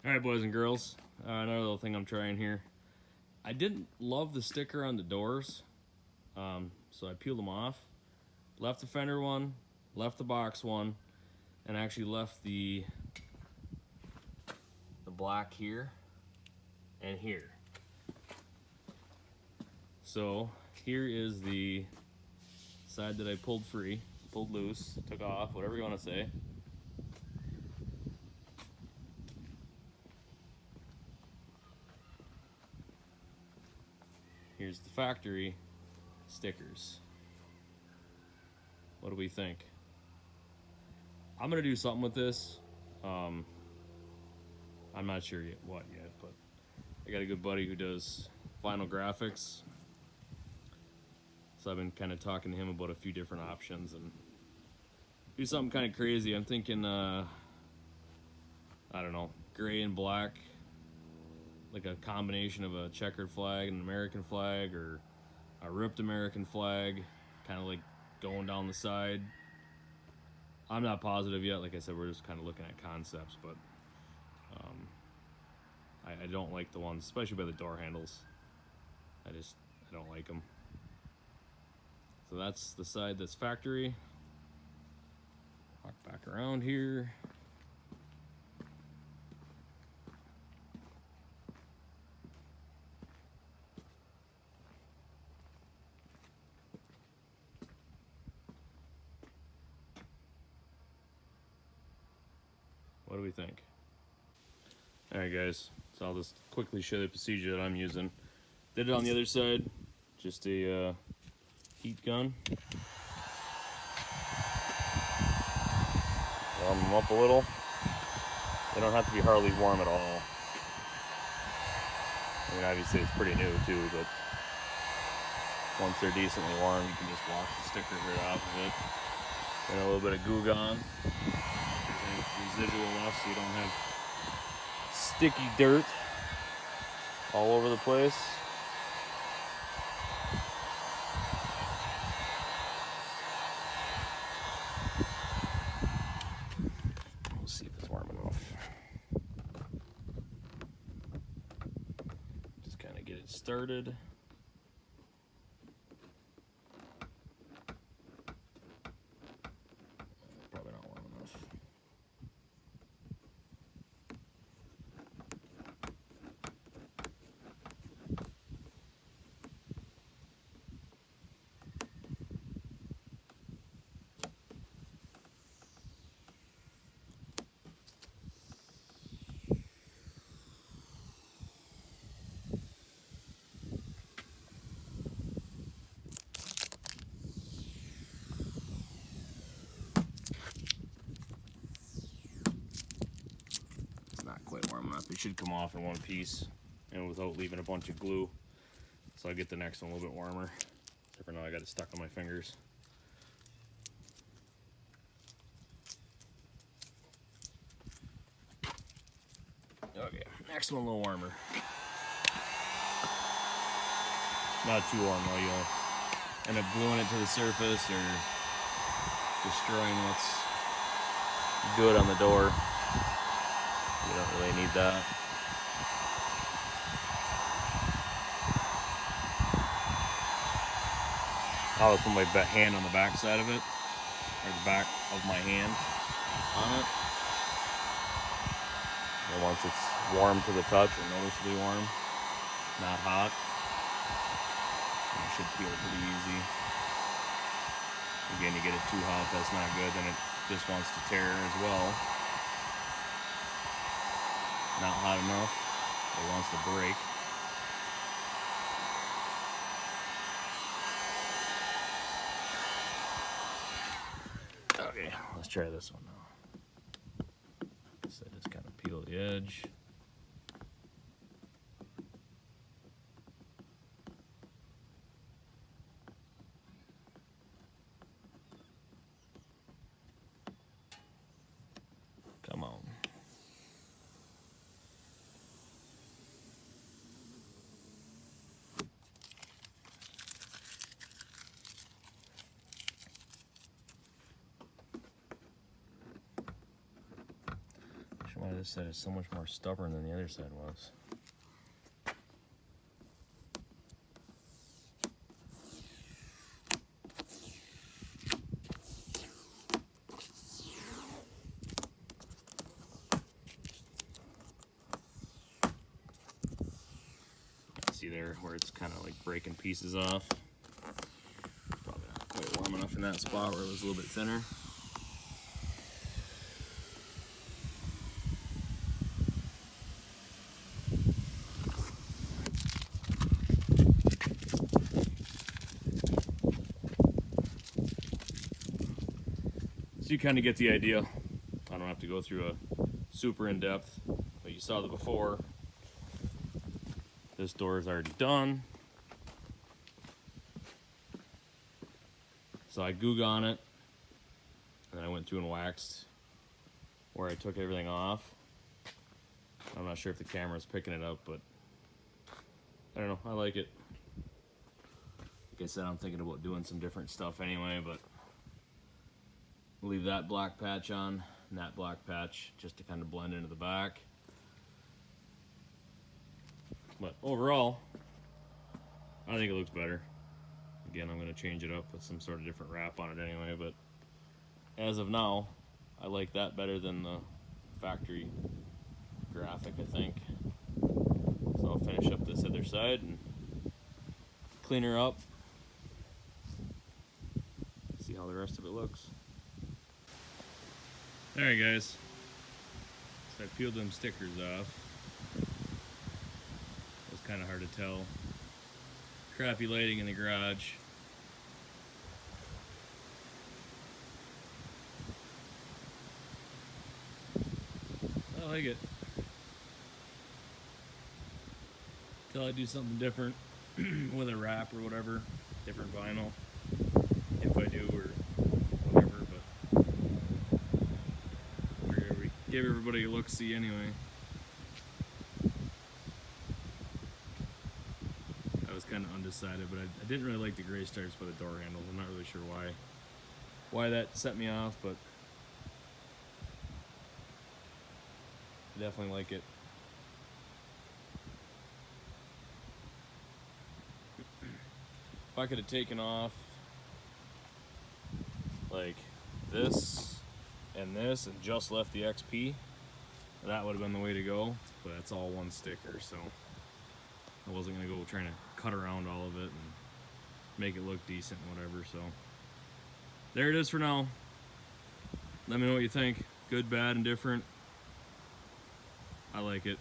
Alright, boys and girls, another little thing I'm trying here. I didn't love the sticker on the doors, so I peeled them off. Left the fender one, left the box one, and actually left the black here and here. So here is the side that I pulled free, pulled loose, took off, whatever you want to say. Here's the factory stickers. What do we think? I'm gonna do something with this. I'm not sure yet what yet, but I got a good buddy who does vinyl graphics. So I've been kind of talking to him about a few different options and do something kind of crazy. I'm thinking, I don't know, gray and black, like a combination of a checkered flag and an American flag, or a ripped American flag, kind of like going down the side. I'm not positive yet. Like I said, we're just kind of looking at concepts, but I don't like the ones, especially by the door handles. I don't like them. So that's the side that's factory. Walk back around here. What do we think? Alright guys, so I'll just quickly show the procedure that I'm using. Did it on the other side, just a heat gun. Warm them up a little. They don't have to be hardly warm at all. I mean, obviously it's pretty new too, but once they're decently warm, you can just wash the stickers right off of it. And a little bit of Goo Gone. Residual left so you don't have sticky dirt all over the place. We'll see if it's warm enough. Just kind of get it started. Probably not warm enough. Not quite warm enough. They should come off in one piece and without leaving a bunch of glue. So I'll get the next one a little bit warmer. Except for now I got it stuck on my fingers. Okay, next one a little warmer. Not too warm though, you'll end up gluing it to the surface or destroying what's good on the door. You don't really need that. I'll just put my hand on the back side of it, or the back of my hand on it. And once it's warm to the touch, or noticeably warm, not hot, it should peel pretty easy. Again, you get it too hot, that's not good, then it just wants to tear as well. Not hot enough, it wants to break. Okay, let's try this one now. So just kind of peel the edge. Come on. this side is so much more stubborn than the other side was. See there where it's kind of like breaking pieces off. Probably not quite warm enough in that spot where it was a little bit thinner. So you kind of get the idea. I don't have to go through a super in-depth, but you saw the before. This door is already done. So I Goog on it, and then I went through and waxed where I took everything off. I'm not sure if the camera's picking it up, but I don't know, I like it. Like I said, I'm thinking about doing some different stuff anyway, but leave that black patch on and that black patch just to kind of blend into the back. But overall, I think it looks better. Again, I'm going to change it up with some sort of different wrap on it anyway, but as of now, I like that better than the factory graphic, I think. So I'll finish up this other side and clean her up. See how the rest of it looks. Alright guys, so I peeled them stickers off. It was kind of hard to tell. Crappy lighting in the garage. I like it. Till I do something different with a wrap or whatever, different vinyl, if I do or whatever, but we give everybody a look-see anyway. I was kind of undecided, but I didn't really like the gray stripes by the door handles. I'm not really sure why that set me off, but I definitely like it. If I could have taken off like this and just left the XP, that would have been the way to go, but it's all one sticker, so I wasn't going to go trying to cut around all of it and make it look decent and whatever, so there it is for now. Let me know what you think. Good, bad, and different. I like it.